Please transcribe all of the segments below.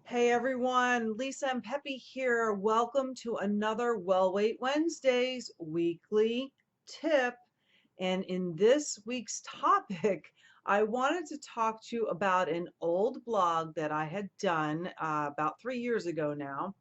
Hey everyone, Lisa and Pepe here. Welcome to another Well Weight Wednesdays weekly tip. And in this week's topic, I wanted to talk to you about an old blog that I had done about 3 years ago now.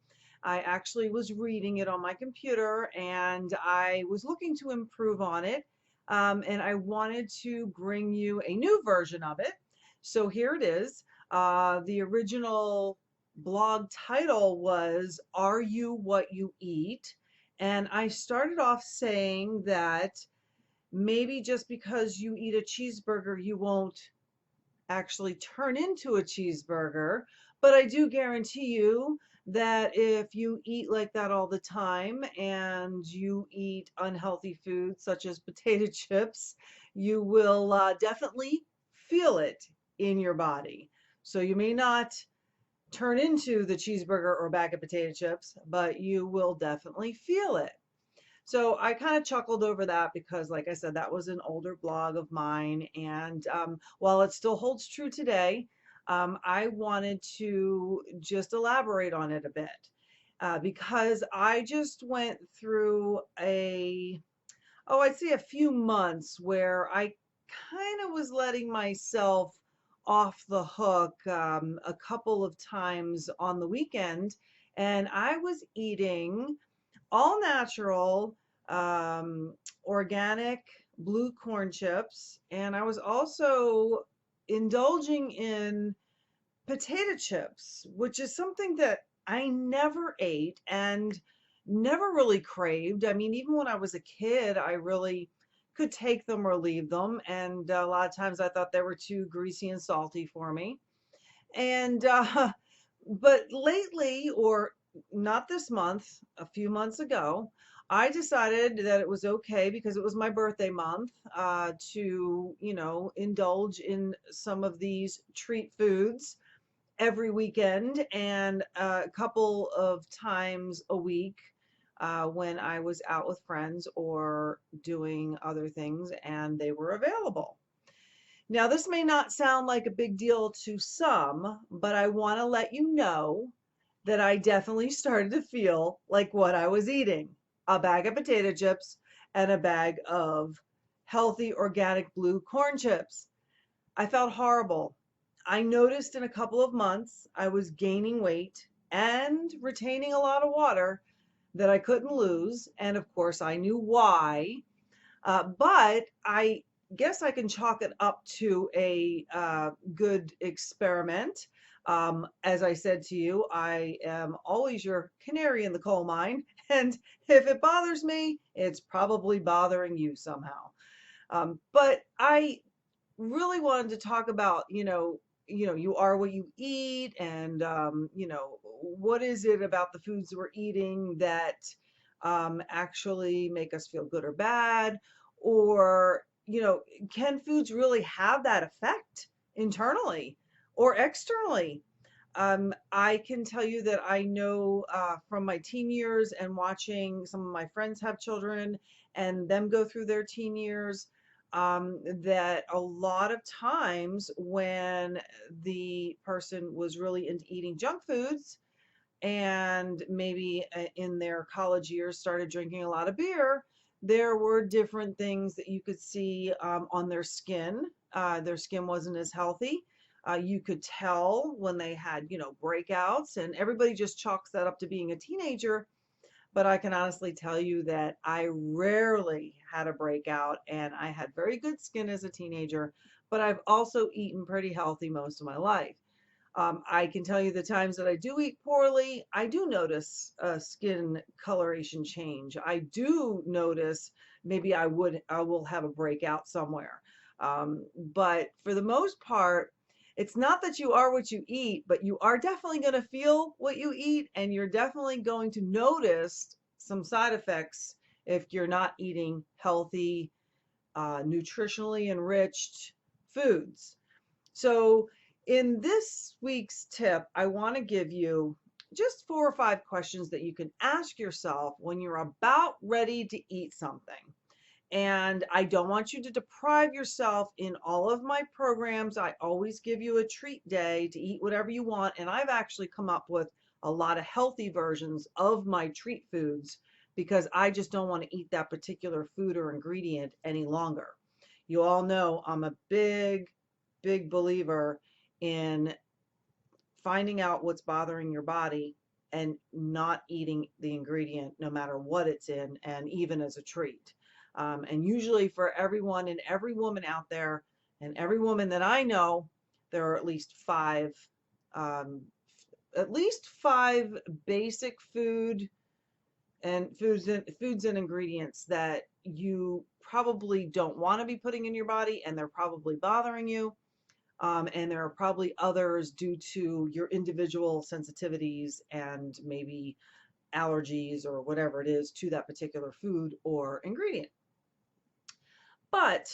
I actually was reading it on my computer and I was looking to improve on it. And I wanted to bring you a new version of it. So here it is. The original blog title was Are You What You Eat? And I started off saying that maybe just because you eat a cheeseburger, you won't actually turn into a cheeseburger. But I do guarantee you that if you eat like that all the time and you eat unhealthy foods such as potato chips, you will definitely feel it in your body. So you may not turn into the cheeseburger or bag of potato chips, but you will definitely feel it. So I kind of chuckled over that because, like I said, that was an older blog of mine. And while it still holds true today, I wanted to just elaborate on it a bit because I just went through I'd say a few months where I kind of was letting myself off the hook a couple of times on the weekend. And I was eating all natural, organic blue corn chips. And I was also indulging in potato chips, which is something that I never ate and never really craved. I mean, even when I was a kid, I really could take them or leave them. And a lot of times I thought they were too greasy and salty for me. And, but lately, or not this month, a few months ago, I decided that it was okay because it was my birthday month to, indulge in some of these treat foods every weekend and a couple of times a week when I was out with friends or doing other things and they were available. Now, this may not sound like a big deal to some, but I want to let you know that I definitely started to feel like what I was eating, a bag of potato chips and a bag of healthy organic blue corn chips. I felt horrible. I noticed in a couple of months I was gaining weight and retaining a lot of water that I couldn't lose. And of course, I knew why. But I guess I can chalk it up to a good experiment. As I said to you, I am always your canary in the coal mine. And if it bothers me, it's probably bothering you somehow. But I really wanted to talk about, you are what you eat, and what is it about the foods we're eating that actually make us feel good or bad, or can foods really have that effect internally or externally? I can tell you that I know from my teen years and watching some of my friends have children and them go through their teen years, that a lot of times when the person was really into eating junk foods and maybe in their college years started drinking a lot of beer, there were different things that you could see on their skin. Their skin wasn't as healthy. You could tell when they had, breakouts, and everybody just chalks that up to being a teenager. But I can honestly tell you that I rarely had a breakout and I had very good skin as a teenager, but I've also eaten pretty healthy most of my life. I can tell you the times that I do eat poorly, I do notice a skin coloration change. I do notice maybe I will have a breakout somewhere. But for the most part, it's not that you are what you eat, but you are definitely going to feel what you eat, and you're definitely going to notice some side effects if you're not eating healthy, nutritionally enriched foods. So, in this week's tip, I want to give you just 4 or 5 questions that you can ask yourself when you're about ready to eat something. And I don't want you to deprive yourself. In all of my programs, I always give you a treat day to eat whatever you want. And I've actually come up with a lot of healthy versions of my treat foods because I just don't want to eat that particular food or ingredient any longer. You all know I'm a big believer in finding out what's bothering your body and not eating the ingredient no matter what it's in, and even as a treat. And usually for everyone and every woman out there, and every woman that I know, there are um, at least five basic foods and ingredients that you probably don't want to be putting in your body, and they're probably bothering you. And there are probably others due to your individual sensitivities and maybe allergies or whatever it is to that particular food or ingredient. But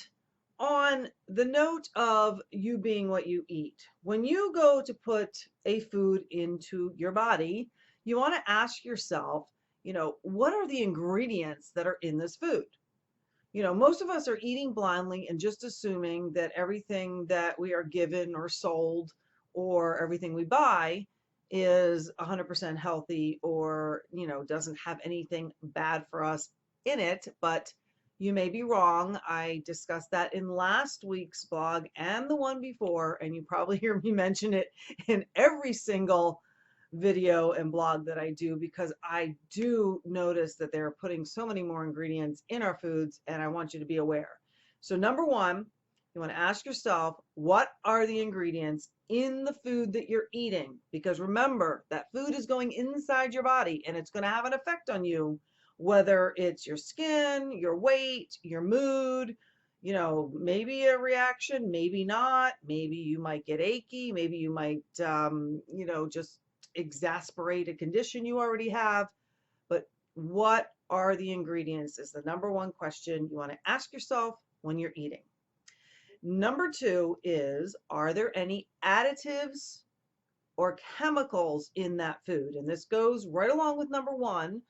on the note of you being what you eat, when you go to put a food into your body, you want to ask yourself, what are the ingredients that are in this food? Most of us are eating blindly and just assuming that everything that we are given or sold or everything we buy is 100% healthy or, doesn't have anything bad for us in it. But you may be wrong. I discussed that in last week's blog and the one before, and you probably hear me mention it in every single video and blog that I do, because I do notice that they're putting so many more ingredients in our foods, and I want you to be aware. So number one, you want to ask yourself, what are the ingredients in the food that you're eating? Because remember, that food is going inside your body and it's going to have an effect on you, whether it's your skin, your weight, your mood, maybe a reaction, maybe not. Maybe you might get achy. Maybe you might, just exasperate a condition you already have. But what are the ingredients is the number one question you want to ask yourself when you're eating. Number two is, are there any additives or chemicals in that food? And this goes right along with number one,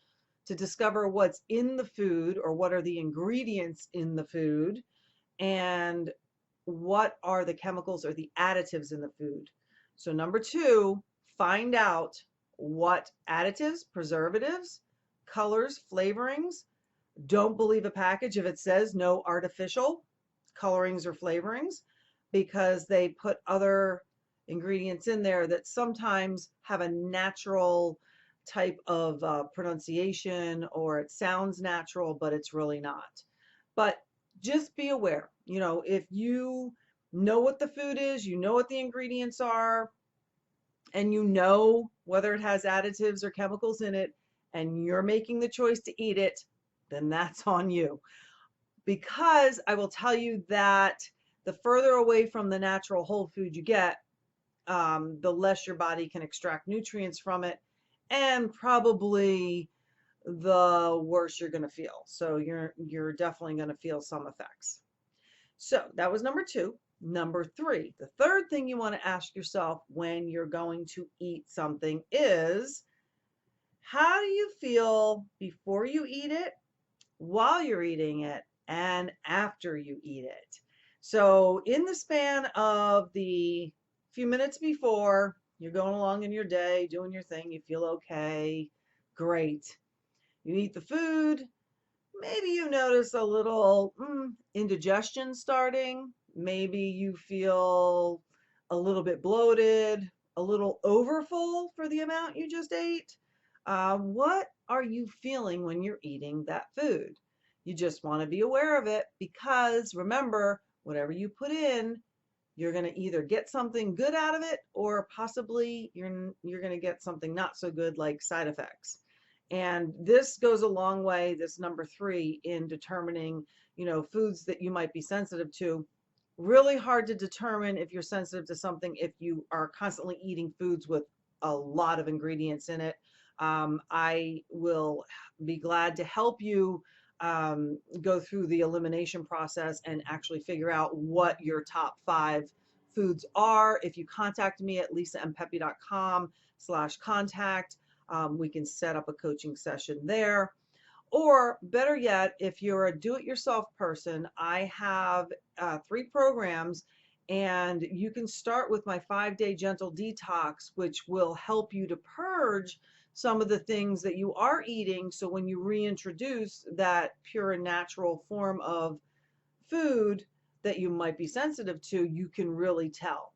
to discover what's in the food or what are the ingredients in the food and what are the chemicals or the additives in the food. So number two, find out what additives, preservatives, colors, flavorings. Don't believe a package if it says no artificial colorings or flavorings, because they put other ingredients in there that sometimes have a natural type of pronunciation, or it sounds natural, but it's really not. But just be aware, if you know what the food is, you know what the ingredients are, and you know whether it has additives or chemicals in it, and you're making the choice to eat it, then that's on you. Because I will tell you that the further away from the natural whole food you get, the less your body can extract nutrients from it, and probably the worse you're going to feel. So you're definitely going to feel some effects. So that was number two. Number three, the third thing you want to ask yourself when you're going to eat something is, how do you feel before you eat it, while you're eating it, and after you eat it? So in the span of the few minutes before, you're going along in your day, doing your thing, you feel okay, great. You eat the food, maybe you notice a little indigestion starting. Maybe you feel a little bit bloated, a little overfull for the amount you just ate. What are you feeling when you're eating that food? You just want to be aware of it, because remember, whatever you put in, you're going to either get something good out of it, or possibly you're going to get something not so good, like side effects. And this goes a long way, this number three, in determining, foods that you might be sensitive to. Really hard to determine if you're sensitive to something if you are constantly eating foods with a lot of ingredients in it. I will be glad to help you go through the elimination process and actually figure out what your top 5 foods are. If you contact me at lisampepe.com/contact, we can set up a coaching session there. Or better yet, if you're a do-it-yourself person, I have 3 programs, and you can start with my 5-day gentle detox, which will help you to purge some of the things that you are eating. So when you reintroduce that pure and natural form of food that you might be sensitive to, you can really tell.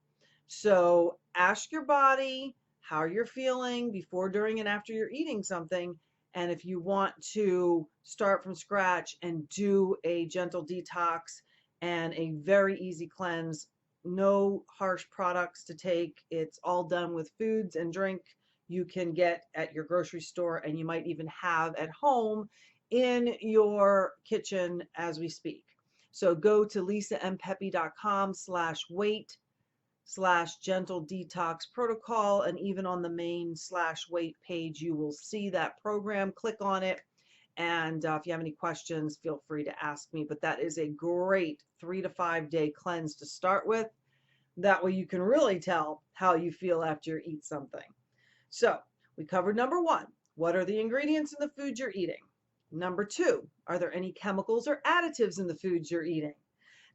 So ask your body how you're feeling before, during, and after you're eating something. And if you want to start from scratch and do a gentle detox and a very easy cleanse, no harsh products to take, it's all done with foods and drink you can get at your grocery store, and you might even have at home in your kitchen as we speak. So go to lisampepe.com/weight/gentle detox protocol. And even on the main /weight page, you will see that program. Click on it. And if you have any questions, feel free to ask me. But that is a great 3 to 5 day cleanse to start with. That way you can really tell how you feel after you eat something. So we covered number 1. What are the ingredients in the food you're eating? Number 2, are there any chemicals or additives in the foods you're eating?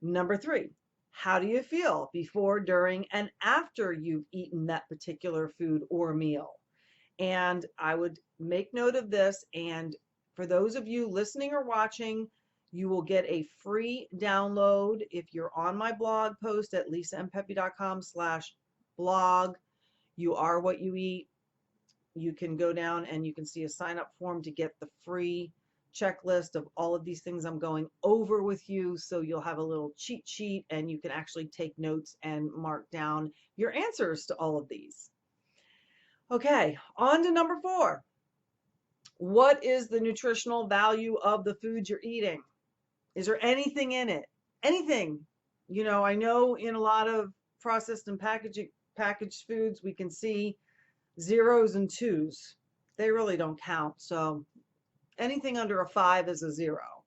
Number 3, how do you feel before, during, and after you've eaten that particular food or meal? And I would make note of this. And for those of you listening or watching, you will get a free download if you're on my blog post at lisampepe.com/blog. You are what you eat. You can go down and you can see a sign up form to get the free checklist of all of these things I'm going over with you. So you'll have a little cheat sheet and you can actually take notes and mark down your answers to all of these. Okay, on to number 4. What is the nutritional value of the food you're eating? Is there anything in it? Anything? I know in a lot of processed and packaged foods, we can see zeros and 2s. They really don't count. So anything under a 5 is a 0.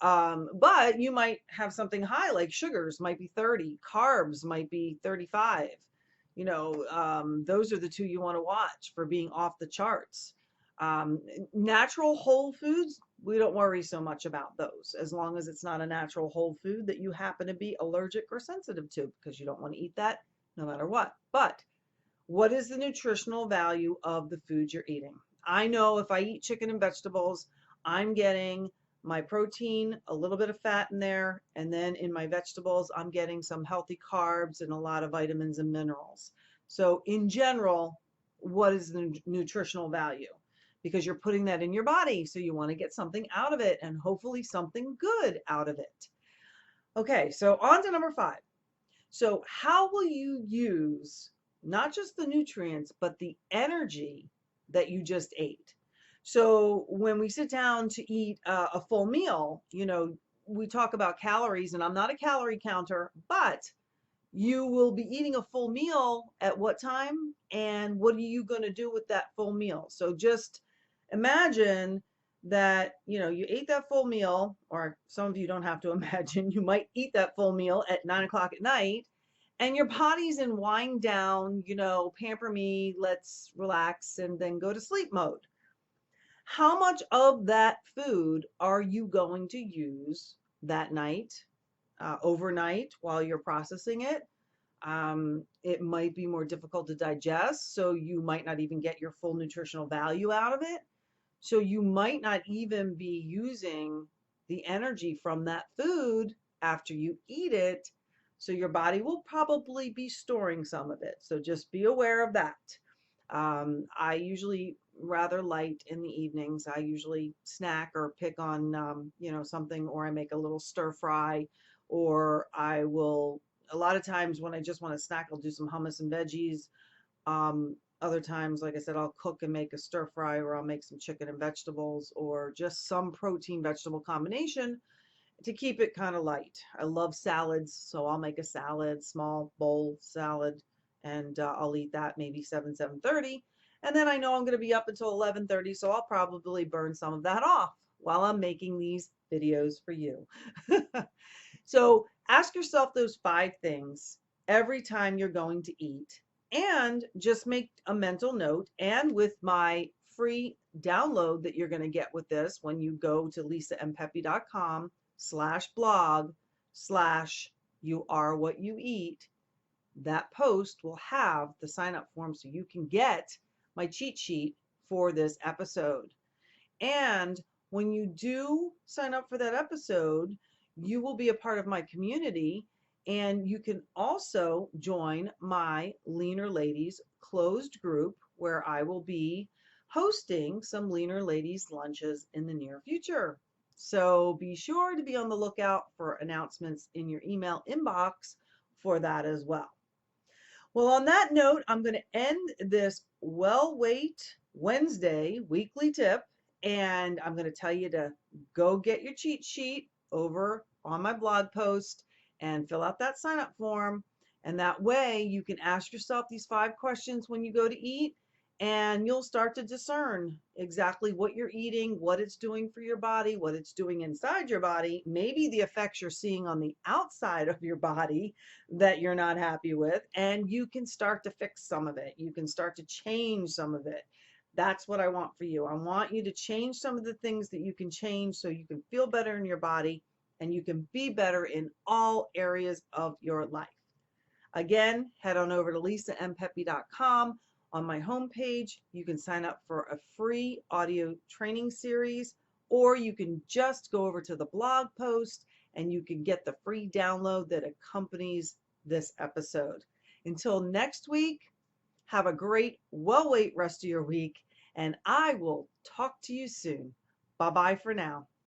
But you might have something high, like sugars might be 30, carbs might be 35. Those are the 2 you want to watch for being off the charts. Natural whole foods, we don't worry so much about those, as long as it's not a natural whole food that you happen to be allergic or sensitive to, because you don't want to eat that no matter what. But what is the nutritional value of the food you're eating? I know if I eat chicken and vegetables, I'm getting my protein, a little bit of fat in there, and then in my vegetables, I'm getting some healthy carbs and a lot of vitamins and minerals. So in general, what is the nutritional value? Because you're putting that in your body, so you want to get something out of it, and hopefully something good out of it. Okay, so on to number 5. So how will you use not just the nutrients, but the energy that you just ate? So when we sit down to eat a full meal, we talk about calories, and I'm not a calorie counter, but you will be eating a full meal at what time, and what are you going to do with that full meal? So just imagine that, you ate that full meal, or some of you don't have to imagine, you might eat that full meal at 9 o'clock at night, and your body's in wind down, pamper me, let's relax, and then go to sleep mode. How much of that food are you going to use that night, overnight, while you're processing it? It might be more difficult to digest, so you might not even get your full nutritional value out of it. So you might not even be using the energy from that food after you eat it. So your body will probably be storing some of it. So just be aware of that. I usually rather light in the evenings. I usually snack or pick on, something, or I make a little stir fry, or I will, a lot of times when I just want to snack, I'll do some hummus and veggies. Other times, like I said, I'll cook and make a stir fry, or I'll make some chicken and vegetables, or just some protein vegetable combination to keep it kind of light. I love salads, so I'll make a salad, small bowl salad, and I'll eat that maybe 7:30. And then I know I'm going to be up until 11:30, so I'll probably burn some of that off while I'm making these videos for you. So ask yourself those 5 things every time you're going to eat, and just make a mental note. And with my free download that you're going to get with this when you go to lisampepe.com/blog/you are what you eat. That post will have the sign up form so you can get my cheat sheet for this episode. And when you do sign up for that episode, you will be a part of my community, and you can also join my Leaner Ladies closed group where I will be hosting some Leaner Ladies lunches in the near future. So be sure to be on the lookout for announcements in your email inbox for that as well. Well, on that note, I'm going to end this Wait Wednesday weekly tip, and I'm going to tell you to go get your cheat sheet over on my blog post and fill out that sign up form. And that way you can ask yourself these 5 questions when you go to eat, and you'll start to discern exactly what you're eating, what it's doing for your body, what it's doing inside your body, maybe the effects you're seeing on the outside of your body that you're not happy with, and you can start to fix some of it. You can start to change some of it. That's what I want for you. I want you to change some of the things that you can change so you can feel better in your body and you can be better in all areas of your life. Again, head on over to lisampepe.com. On my homepage, you can sign up for a free audio training series, or you can just go over to the blog post and you can get the free download that accompanies this episode. Until next week, have a great, well-weight rest of your week, and I will talk to you soon. Bye-bye for now.